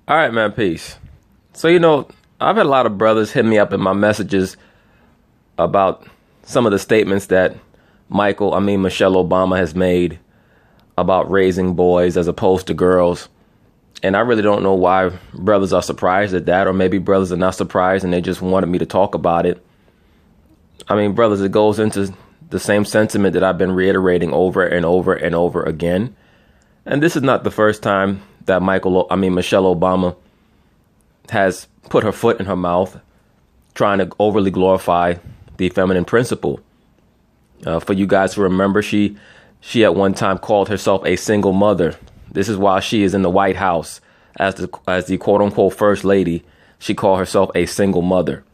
All right, man, peace. So, I've had a lot of brothers hit me up in my messages about some of the statements that Michelle Obama has made about raising boys as opposed to girls. And I really don't know why brothers are surprised at that, or maybe brothers are not surprised and they just wanted me to talk about it. I mean, brothers, it goes into the same sentiment that I've been reiterating over and over and over again. And this is not the first time that Michelle Obama has put her foot in her mouth trying to overly glorify the feminine principle. For you guys to remember, she at one time called herself a single mother. This is while she is in the White House as the quote unquote first lady. She called herself a single mother.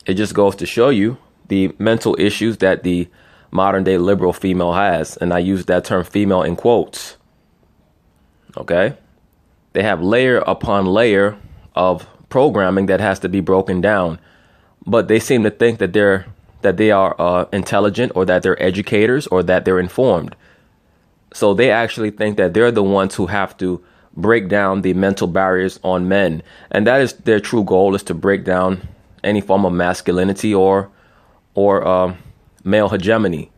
It just goes to show you the mental issues that the modern day liberal female has. And I use that term female in quotes. Okay. They have layer upon layer of programming that has to be broken down. But they seem to think that they are intelligent, or that they're educators, or that they're informed. So they actually think that they're the ones who have to break down the mental barriers on men. And that is their true goal, is to break down any form of masculinity or male hegemony.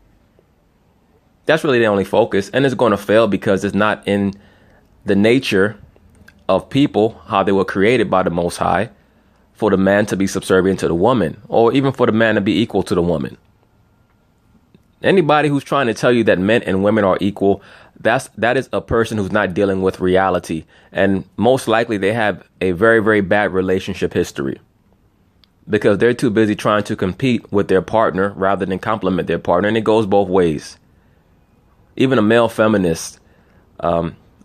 That's really the only focus. And it's going to fail because it's not in the nature of people, how they were created by the Most High, for the man to be subservient to the woman, or even for the man to be equal to the woman. Anybody who's trying to tell you that men and women are equal, that is a person who's not dealing with reality. And most likely they have a very, very bad relationship history, because they're too busy trying to compete with their partner rather than complement their partner. And it goes both ways. Even a male feminist,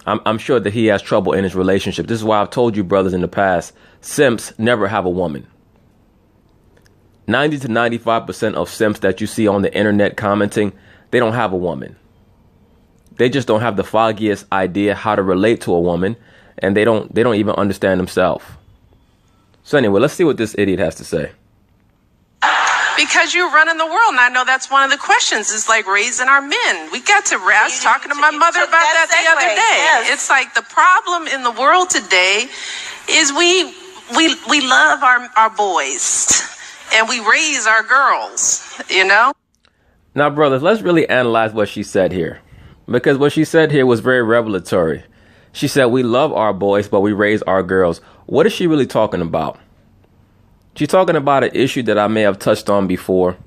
I'm sure that he has trouble in his relationship. This is why I've told you, brothers, in the past, simps never have a woman. 90 to 95% of simps that you see on the internet commenting, they don't have a woman. They just don't have the foggiest idea how to relate to a woman, and they don't even understand themselves. So anyway, let's see what this idiot has to say. Because you're running the world, and I know that's one of the questions, is like raising our men. We got to rest. Talking to my mother about that the other day. Yes. It's like the problem in the world today is we love our boys and we raise our girls, Now, brothers, let's really analyze what she said here, because what she said here was very revelatory. She said we love our boys, but we raise our girls. What is she really talking about? She's talking about an issue that I may have touched on before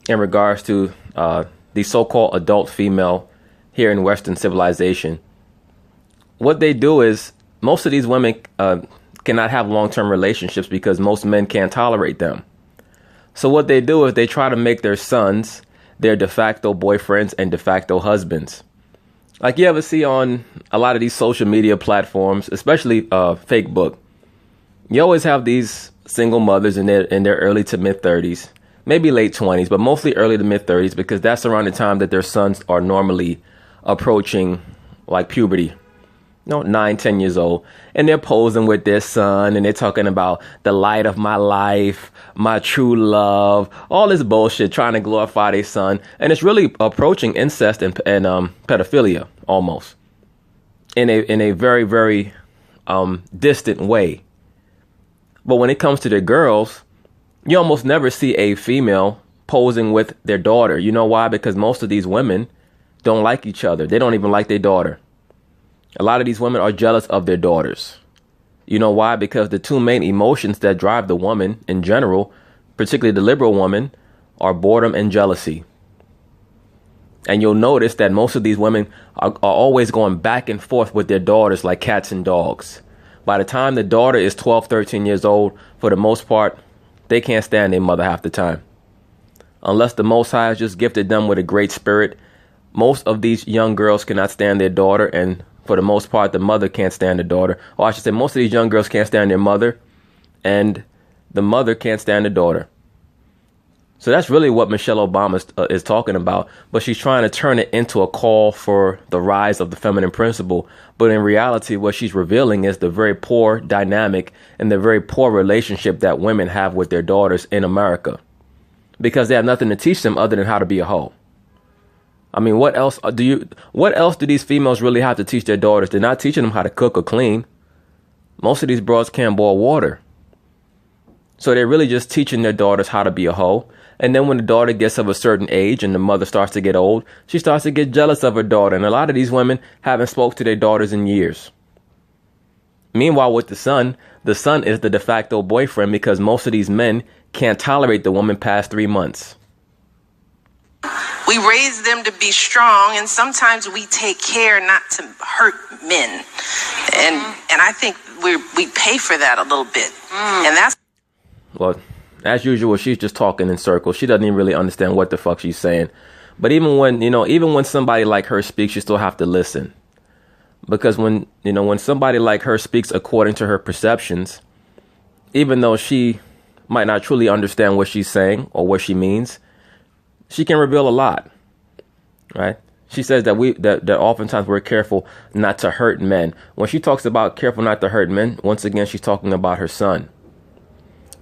in regards to the so-called adult female here in Western civilization. What they do is, most of these women cannot have long-term relationships because most men can't tolerate them. So what they do is they try to make their sons their de facto boyfriends and de facto husbands. Like you ever see on a lot of these social media platforms, especially Facebook, you always have these single mothers in their early to mid 30s, maybe late 20s, but mostly early to mid 30s, because that's around the time that their sons are normally approaching like puberty, 9-10 years old, and they're posing with their son and they're talking about the light of my life, my true love, all this bullshit, trying to glorify their son. And it's really approaching incest and pedophilia almost in a very, very distant way. But when it comes to the girls, you almost never see a female posing with their daughter. You know why? Because most of these women don't like each other. They don't even like their daughter. A lot of these women are jealous of their daughters. You know why? Because the two main emotions that drive the woman in general, particularly the liberal woman, are boredom and jealousy. And you'll notice that most of these women are always going back and forth with their daughters like cats and dogs. By the time the daughter is 12, 13 years old, for the most part, they can't stand their mother half the time. Unless the Most High has just gifted them with a great spirit, most of these young girls cannot stand their daughter, and for the most part, the mother can't stand the daughter. Or I should say, most of these young girls can't stand their mother, and the mother can't stand the daughter. So that's really what Michelle Obama is talking about. But she's trying to turn it into a call for the rise of the feminine principle. But in reality, what she's revealing is the very poor dynamic and the very poor relationship that women have with their daughters in America, because they have nothing to teach them other than how to be a hoe. I mean, what else do these females really have to teach their daughters? They're not teaching them how to cook or clean. Most of these broads can't boil water. So they're really just teaching their daughters how to be a hoe. And then when the daughter gets of a certain age and the mother starts to get old, she starts to get jealous of her daughter. And a lot of these women haven't spoke to their daughters in years. Meanwhile, with the son is the de facto boyfriend because most of these men can't tolerate the woman past 3 months. We raise them to be strong, and sometimes we take care not to hurt men. And I think we pay for that a little bit. And that's... Well, as usual, she's just talking in circles. She doesn't even really understand what the fuck she's saying. But even when somebody like her speaks, you still have to listen. Because when somebody like her speaks according to her perceptions, even though she might not truly understand what she's saying or what she means, she can reveal a lot, right? She says that oftentimes we're careful not to hurt men. When she talks about careful not to hurt men, once again, she's talking about her son.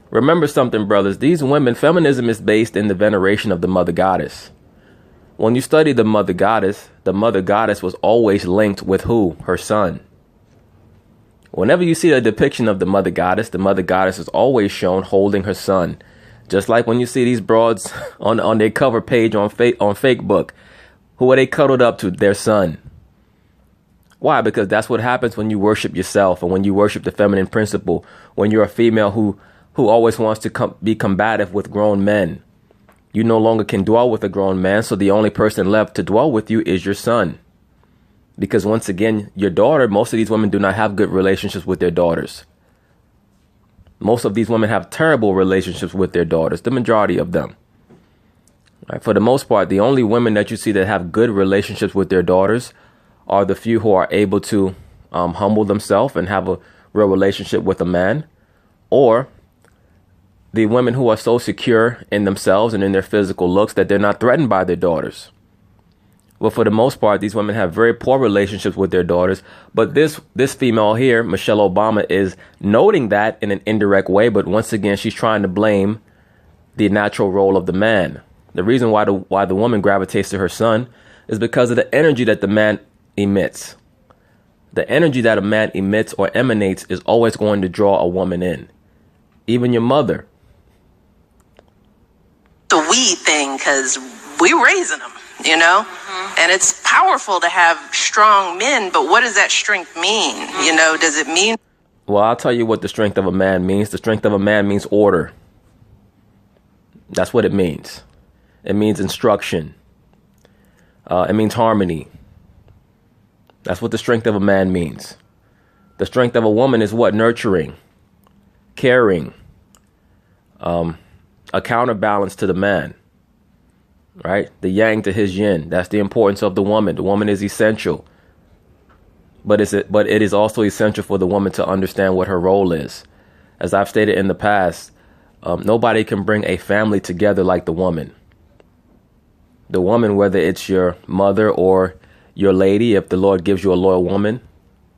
Remember something, brothers. These women, feminism is based in the veneration of the mother goddess. When you study the mother goddess was always linked with who? Her son. Whenever you see a depiction of the mother goddess is always shown holding her son. Just like when you see these broads on their cover page on Facebook, who are they cuddled up to? Their son. Why? Because that's what happens when you worship yourself and when you worship the feminine principle. When you're a female who always wants to be combative with grown men. You no longer can dwell with a grown man, so the only person left to dwell with you is your son. Because once again, your daughter, most of these women do not have good relationships with their daughters. Most of these women have terrible relationships with their daughters, the majority of them. Right? For the most part, the only women that you see that have good relationships with their daughters are the few who are able to humble themselves and have a real relationship with a man, or the women who are so secure in themselves and in their physical looks that they're not threatened by their daughters. Well, for the most part, these women have very poor relationships with their daughters. But this female here, Michelle Obama, is noting that in an indirect way. But once again, she's trying to blame the natural role of the man. The reason why the woman gravitates to her son is because of the energy that the man emits. The energy that a man emits or emanates is always going to draw a woman in. Even your mother. The we thing, because we raising them, and it's powerful to have strong men, but what does that strength mean? Does it mean? Well, I'll tell you what the strength of a man means. The strength of a man means order. That's what it means. It means instruction. It means harmony. That's what the strength of a man means. The strength of a woman is what? Nurturing, caring, a counterbalance to the man, right? The yang to his yin. That's the importance of the woman. The woman is essential, but it is also essential for the woman to understand what her role is. As I've stated in the past, nobody can bring a family together like the woman. The woman, whether it's your mother or your lady, if the Lord gives you a loyal woman,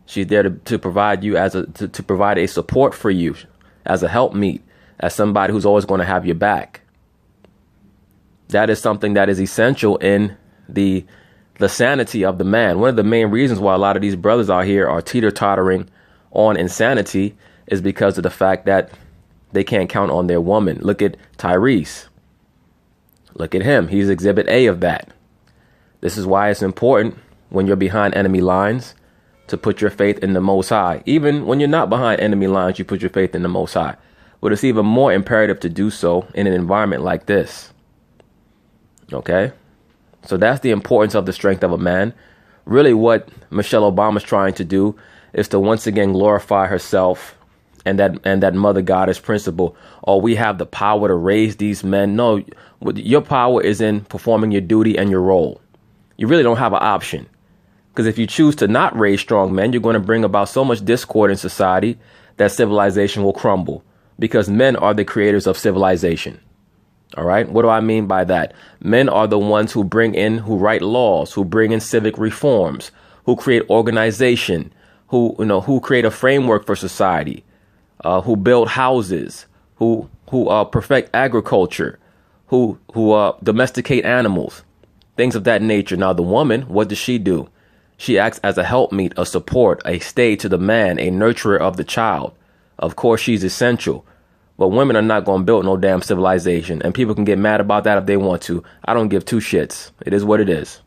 she's there to provide you to provide a support for you as a helpmeet, as somebody who's always going to have your back. That is something that is essential in the sanity of the man. One of the main reasons why a lot of these brothers out here are teeter-tottering on insanity is because of the fact that they can't count on their woman. Look at Tyrese. Look at him. He's exhibit A of that. This is why it's important when you're behind enemy lines to put your faith in the Most High. Even when you're not behind enemy lines, you put your faith in the Most High. But it's even more imperative to do so in an environment like this. Okay? So that's the importance of the strength of a man. Really what Michelle Obama's trying to do is to once again glorify herself and that mother goddess principle. Oh, we have the power to raise these men. No, your power is in performing your duty and your role. You really don't have an option. Because if you choose to not raise strong men, you're going to bring about so much discord in society that civilization will crumble. Because men are the creators of civilization. All right. What do I mean by that? Men are the ones who write laws, who bring in civic reforms, who create organization, who create a framework for society, who build houses, who perfect agriculture, who domesticate animals, things of that nature. Now, the woman, what does she do? She acts as a helpmeet, a support, a stay to the man, a nurturer of the child. Of course, she's essential. But women are not going to build no damn civilization. And people can get mad about that if they want to. I don't give two shits. It is what it is.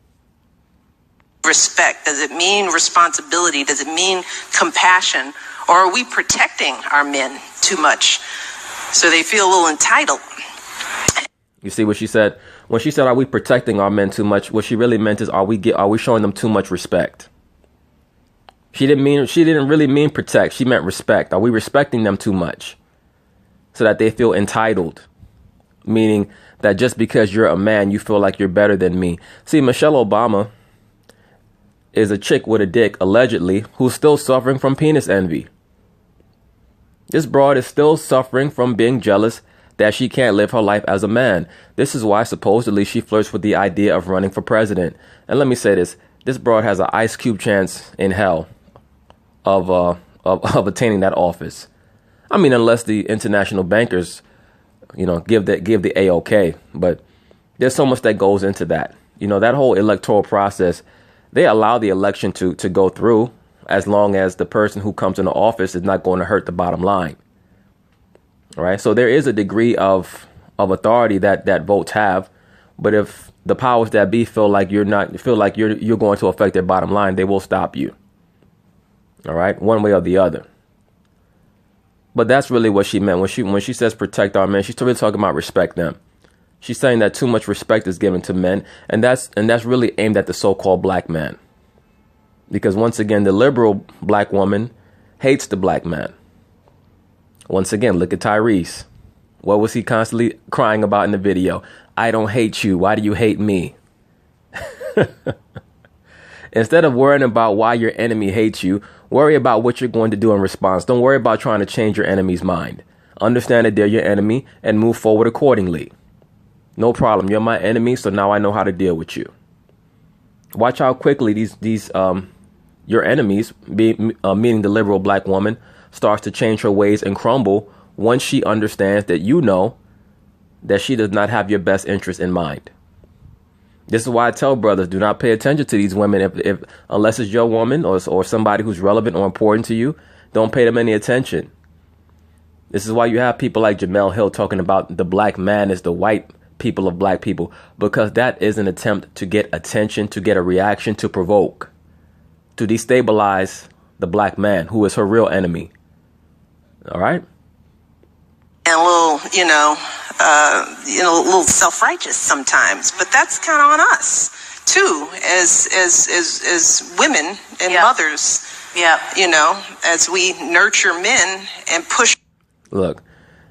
Respect? Does it mean responsibility? Does it mean compassion? Or are we protecting our men too much so they feel a little entitled? You see what she said? When she said, are we protecting our men too much? What she really meant is, are we showing them too much respect? She didn't really mean protect. She meant respect. Are we respecting them too much so that they feel entitled? Meaning that just because you're a man, you feel like you're better than me. See, Michelle Obama is a chick with a dick, allegedly, who's still suffering from penis envy. This broad is still suffering from being jealous that she can't live her life as a man. This is why supposedly she flirts with the idea of running for president. And let me say this broad has an ice cube chance in hell of attaining that office. I mean, unless the international bankers, give the A-OK. But there's so much that goes into that. That whole electoral process, they allow the election to go through as long as the person who comes into office is not going to hurt the bottom line. All right. So there is a degree of authority that votes have. But if the powers that be feel like you're going to affect their bottom line, they will stop you. All right. One way or the other. But that's really what she meant when she says protect our men. She's really talking about respect them. She's saying that too much respect is given to men. And that's really aimed at the so-called black man. Because once again, the liberal black woman hates the black man. Once again, look at Tyrese. What was he constantly crying about in the video? I don't hate you. Why do you hate me? Instead of worrying about why your enemy hates you, worry about what you're going to do in response. Don't worry about trying to change your enemy's mind. Understand that they're your enemy and move forward accordingly. No problem. You're my enemy, so now I know how to deal with you. Watch how quickly these your enemies, meaning the liberal black woman, starts to change her ways and crumble once she understands that that she does not have your best interest in mind. This is why I tell brothers, do not pay attention to these women unless it's your woman or somebody who's relevant or important to you. Don't pay them any attention. This is why you have people like Jemele Hill talking about the black man is the white people of black people, because that is an attempt to get attention, to get a reaction, to provoke, to destabilize the black man who is her real enemy. All right. And a little, a little self-righteous sometimes, but that's kind of on us too, as women and mothers. Yeah. As we nurture men and push. Look,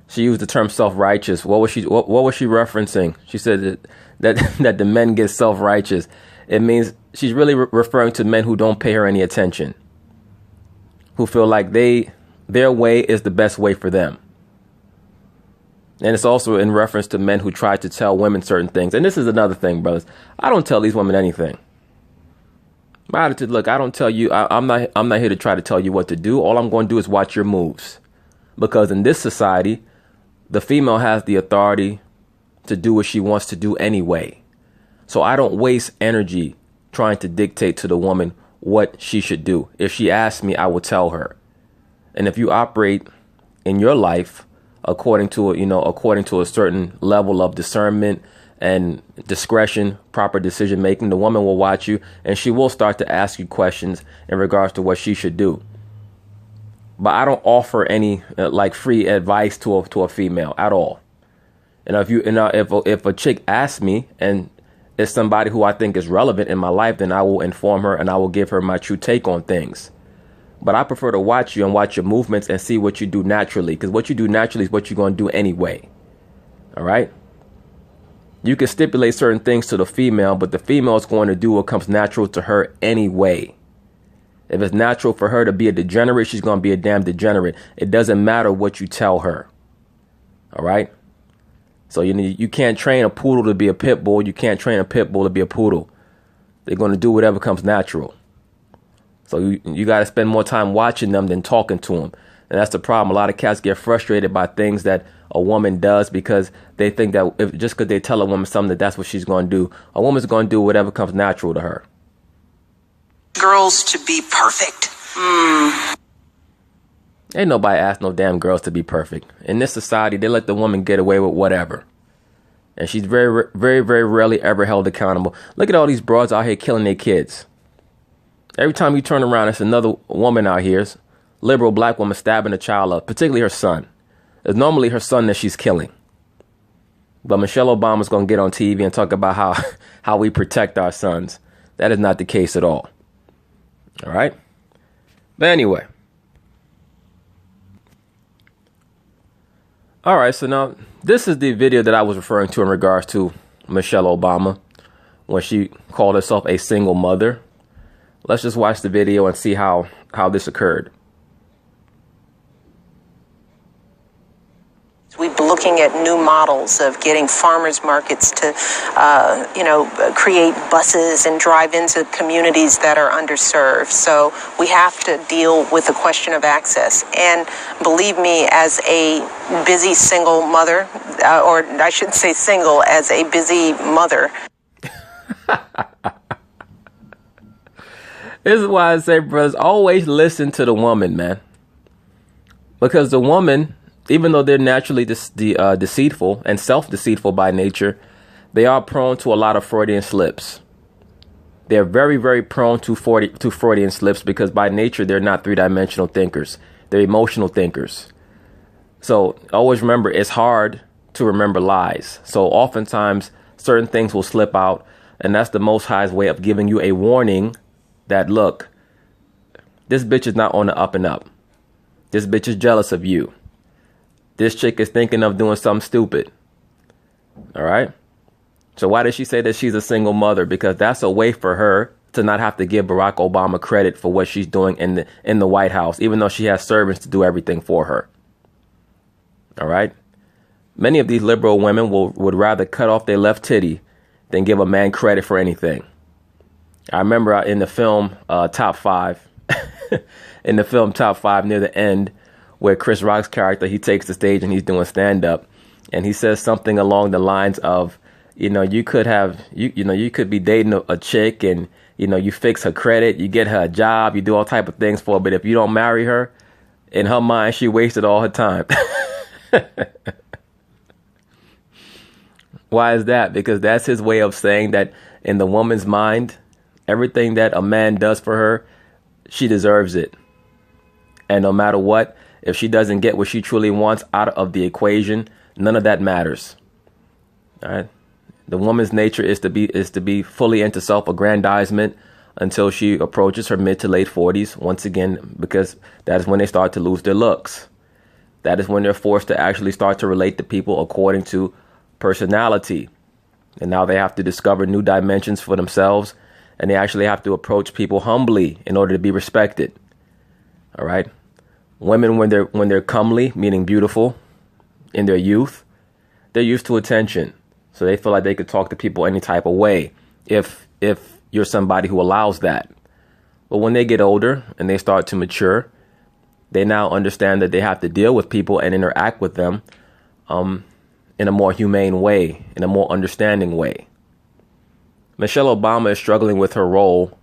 she used the term self-righteous. What was she referencing? She said that the men get self-righteous. It means she's really referring to men who don't pay her any attention, who feel like their way is the best way for them. And it's also in reference to men who try to tell women certain things. And this is another thing, brothers. I don't tell these women anything. My attitude, look, I don't tell you. I'm not here to try to tell you what to do. All I'm going to do is watch your moves. Because in this society, the female has the authority to do what she wants to do anyway. So I don't waste energy trying to dictate to the woman what she should do. If she asks me, I will tell her. And if you operate in your life according to a certain level of discernment and discretion, proper decision making, the woman will watch you and she will start to ask you questions in regards to what she should do. But I don't offer any free advice to a female at all. And if a chick asks me and it's somebody who I think is relevant in my life, then I will inform her and I will give her my true take on things. But I prefer to watch you and watch your movements and see what you do naturally, because what you do naturally is what you're going to do anyway. All right. You can stipulate certain things to the female, but the female is going to do what comes natural to her anyway. If it's natural for her to be a degenerate, she's going to be a damn degenerate. It doesn't matter what you tell her. All right. So you can't train a poodle to be a pit bull. You can't train a pit bull to be a poodle. They're going to do whatever comes natural. So you got to spend more time watching them than talking to them. And that's the problem. A lot of cats get frustrated by things that a woman does because they think that just because they tell a woman something, that's what she's going to do. A woman's going to do whatever comes natural to her. girls to be perfect. Ain't nobody asked no damn girls to be perfect. In this society, they let the woman get away with whatever. And she's very, very, very rarely ever held accountable. Look at all these broads out here killing their kids. Every time you turn around, it's another woman out here, liberal black woman, stabbing a child up, particularly her son. It's normally her son that she's killing. But Michelle Obama's going to get on TV and talk about how we protect our sons. That is not the case at all. All right? But anyway. All right, so now this is the video that I was referring to in regards to Michelle Obama when she called herself a single mother. Let's just watch the video and see how this occurred. We've been looking at new models of getting farmers markets to, create buses and drive into communities that are underserved. So we have to deal with the question of access. And believe me, as a busy single mother, or I should say single, as a busy mother. This is why I say, brothers, always listen to the woman, man. Because the woman, even though they're naturally deceitful and self-deceitful by nature, they are prone to a lot of Freudian slips. They're very, very prone to Freudian slips because by nature, they're not three-dimensional thinkers. They're emotional thinkers. So always remember, it's hard to remember lies. So oftentimes, certain things will slip out, and that's the Most High's way of giving you a warning that, look, this bitch is not on the up and up. This bitch is jealous of you. This chick is thinking of doing something stupid. All right. So why did she say that she's a single mother? Because that's a way for her to not have to give Barack Obama credit for what she's doing in the White House, even though she has servants to do everything for her. All right. Many of these liberal women would rather cut off their left titty than give a man credit for anything. I remember in the film Top 5, in the film Top 5 near the end, where Chris Rock's character, he takes the stage and he's doing stand-up, and he says something along the lines of, you could be dating a chick and, you fix her credit, you get her a job, you do all type of things for her, but if you don't marry her, in her mind, she wasted all her time. Why is that? Because that's his way of saying that in the woman's mind, everything that a man does for her, she deserves it. And no matter what, if she doesn't get what she truly wants out of the equation, none of that matters. All right. The woman's nature is to be fully into self-aggrandizement until she approaches her mid to late 40s. Once again, because that is when they start to lose their looks. That is when they're forced to actually start to relate to people according to personality. And now they have to discover new dimensions for themselves. And they actually have to approach people humbly in order to be respected. All right. Women, when they're comely, meaning beautiful, in their youth, they're used to attention. So they feel like they could talk to people any type of way if you're somebody who allows that. But when they get older and they start to mature, they now understand that they have to deal with people and interact with them in a more humane way, in a more understanding way. Michelle Obama is struggling with her role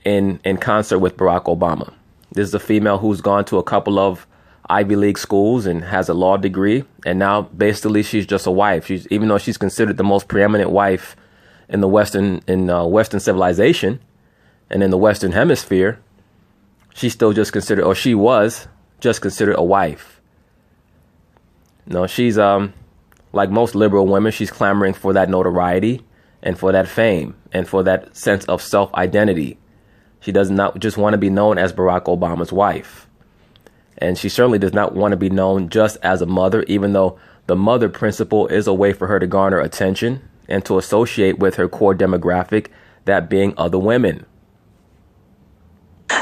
in concert with Barack Obama. This is a female who's gone to a couple of Ivy League schools and has a law degree. And now basically she's just a wife. Even though she's considered the most preeminent wife in the Western civilization and in the Western hemisphere, she's still just considered, or she was just considered, a wife. No, she's like most liberal women, she's clamoring for that notoriety and for that fame and for that sense of self-identity. She does not just want to be known as Barack Obama's wife. And she certainly does not want to be known just as a mother, even though the mother principle is a way for her to garner attention and to associate with her core demographic, that being other women.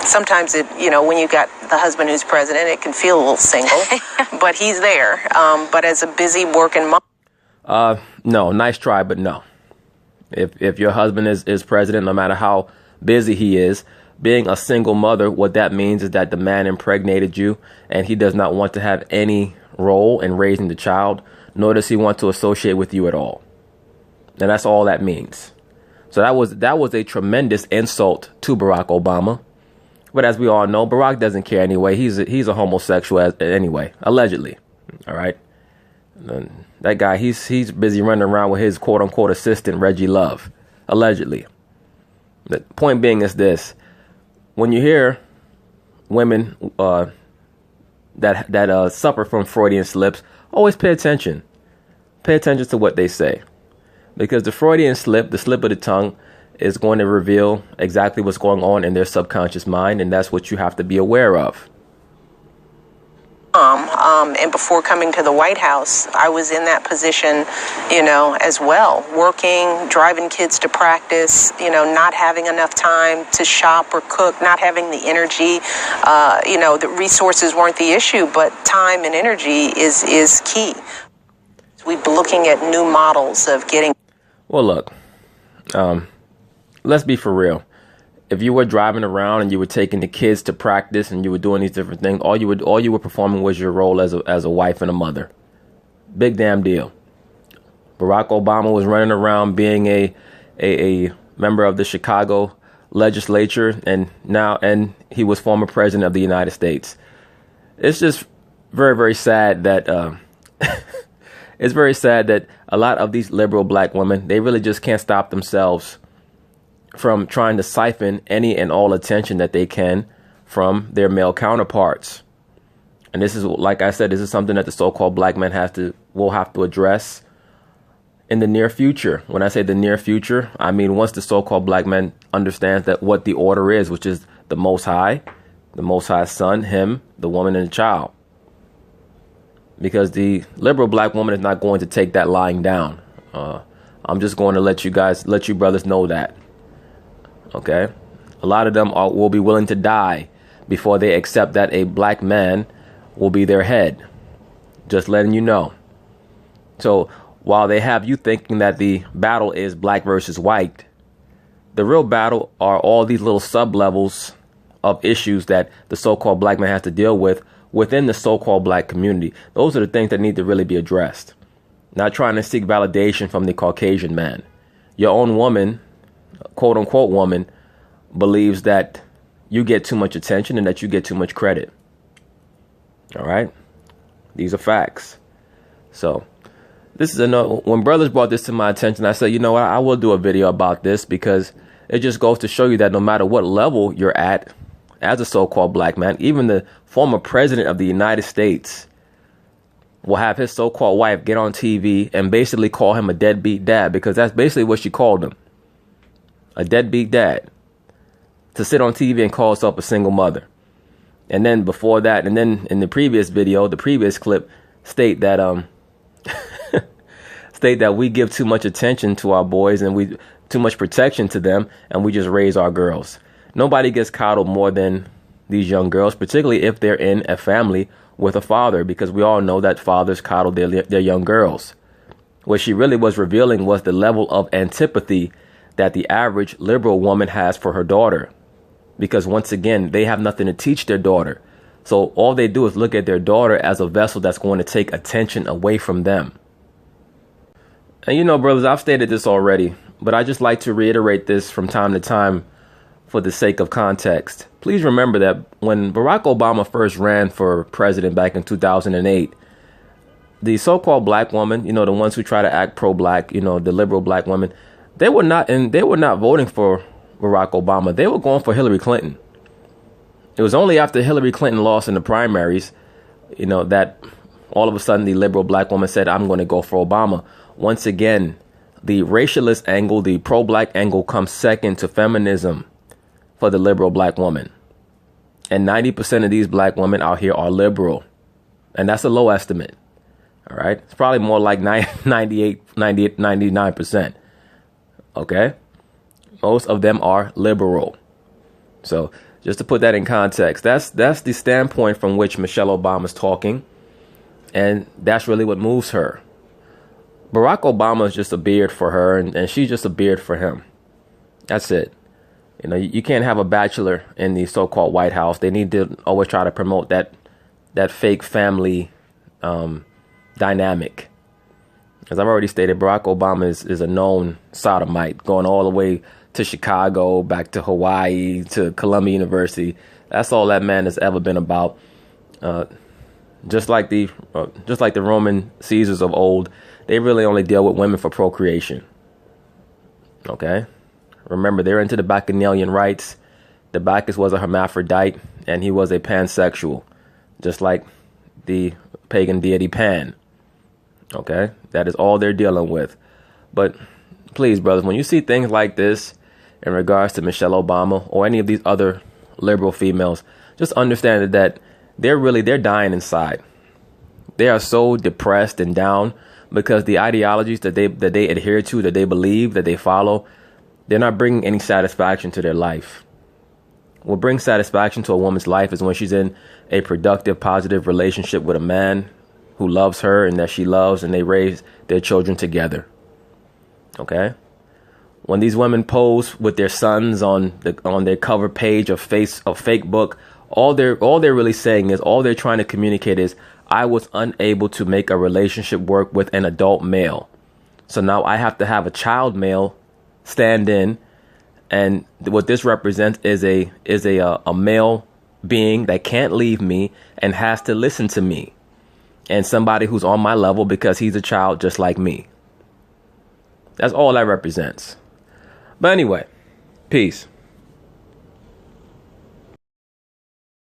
Sometimes when you got the husband who's president, it can feel a little single, but he's there. But as a busy working mom. No, nice try, but no. If your husband is president, no matter how busy he is, being a single mother, what that means is that the man impregnated you and he does not want to have any role in raising the child, nor does he want to associate with you at all. And that's all that means. So that was a tremendous insult to Barack Obama. But as we all know, Barack doesn't care anyway. He's a homosexual anyway, allegedly. All right. And that guy, he's busy running around with his quote unquote assistant, Reggie Love, allegedly. The point being is this: when you hear women that suffer from Freudian slips, always pay attention. Pay attention to what they say, because the Freudian slip, the slip of the tongue, is going to reveal exactly what's going on in their subconscious mind, and that's what you have to be aware of. And before coming to the White House, I was in that position, as well, working, driving kids to practice, not having enough time to shop or cook, not having the energy. The resources weren't the issue, but time and energy is key. We've been looking at new models of getting. Well, look, let's be for real. If you were driving around and you were taking the kids to practice and you were doing these different things, all you were performing was your role as a wife and a mother. Big damn deal. Barack Obama was running around being a member of the Chicago legislature, and he was former president of the United States. It's just very, very sad that it's very sad that a lot of these liberal black women, they really just can't stop themselves from trying to siphon any and all attention that they can from their male counterparts. And this is, like I said, this is something that the so-called black men will have to address in the near future. When I say the near future, I mean once the so-called black man understands that what the order is, which is the Most High's son, him, the woman, and the child. Because the liberal black woman is not going to take that lying down. I'm just going to let you brothers know that. Okay, a lot of them will be willing to die before they accept that a black man will be their head. Just letting you know. So while they have you thinking that the battle is black versus white, the real battle are all these little sub-levels of issues that the so-called black man has to deal with within the so-called black community. Those are the things that need to really be addressed. Not trying to seek validation from the Caucasian man. Your own woman, quote unquote woman, believes that you get too much attention and that you get too much credit. All right. These are facts. So this is when brothers brought this to my attention, I said, you know what, I will do a video about this, because it just goes to show you that no matter what level you're at as a so-called black man, even the former president of the United States will have his so-called wife get on TV and basically call him a deadbeat dad, because that's basically what she called him. A deadbeat dad, to sit on TV and call herself a single mother. And then before that, and then in the previous video, the previous clip, state that we give too much attention to our boys and we too much protection to them, and we just raise our girls. Nobody gets coddled more than these young girls, particularly if they're in a family with a father, because we all know that fathers coddle their young girls. What she really was revealing was the level of antipathy that the average liberal woman has for her daughter. Because once again, they have nothing to teach their daughter. So all they do is look at their daughter as a vessel that's going to take attention away from them. And brothers, I've stated this already, but I just like to reiterate this from time to time for the sake of context. Please remember that when Barack Obama first ran for president back in 2008, the so-called black woman, the ones who try to act pro-black, the liberal black women, they were not voting for Barack Obama. They were going for Hillary Clinton. It was only after Hillary Clinton lost in the primaries, that all of a sudden the liberal black woman said, I'm going to go for Obama. Once again, the racialist angle, the pro-black angle, comes second to feminism for the liberal black woman. And 90% of these black women out here are liberal. And that's a low estimate. All right. It's probably more like 99%. Okay. Most of them are liberal. So just to put that in context, that's the standpoint from which Michelle Obama's talking. And that's really what moves her. Barack Obama is just a beard for her, and she's just a beard for him. That's it. You can't have a bachelor in the so-called White House. They need to always try to promote that fake family dynamic. As I've already stated, Barack Obama is a known sodomite, going all the way to Chicago, back to Hawaii, to Columbia University. That's all that man has ever been about. Just like the Roman Caesars of old, they really only deal with women for procreation. Okay? Remember, they're into the Bacchanalian rites. The Bacchus was a hermaphrodite, and he was a pansexual, just like the pagan deity Pan. Okay? That is all they're dealing with. But please, brothers, when you see things like this in regards to Michelle Obama or any of these other liberal females, just understand that they're dying inside. They are so depressed and down because the ideologies that they adhere to, that they believe, that they follow, they're not bringing any satisfaction to their life. What brings satisfaction to a woman's life is when she's in a productive, positive relationship with a man who loves her and that she loves, and they raise their children together. Okay? When these women pose with their sons on their cover page of Facebook, all they're really saying is, all they're trying to communicate is, I was unable to make a relationship work with an adult male. So now I have to have a child male stand in, and what this represents is a male being that can't leave me and has to listen to me, and somebody who's on my level because he's a child just like me. That's all that represents. But anyway, peace.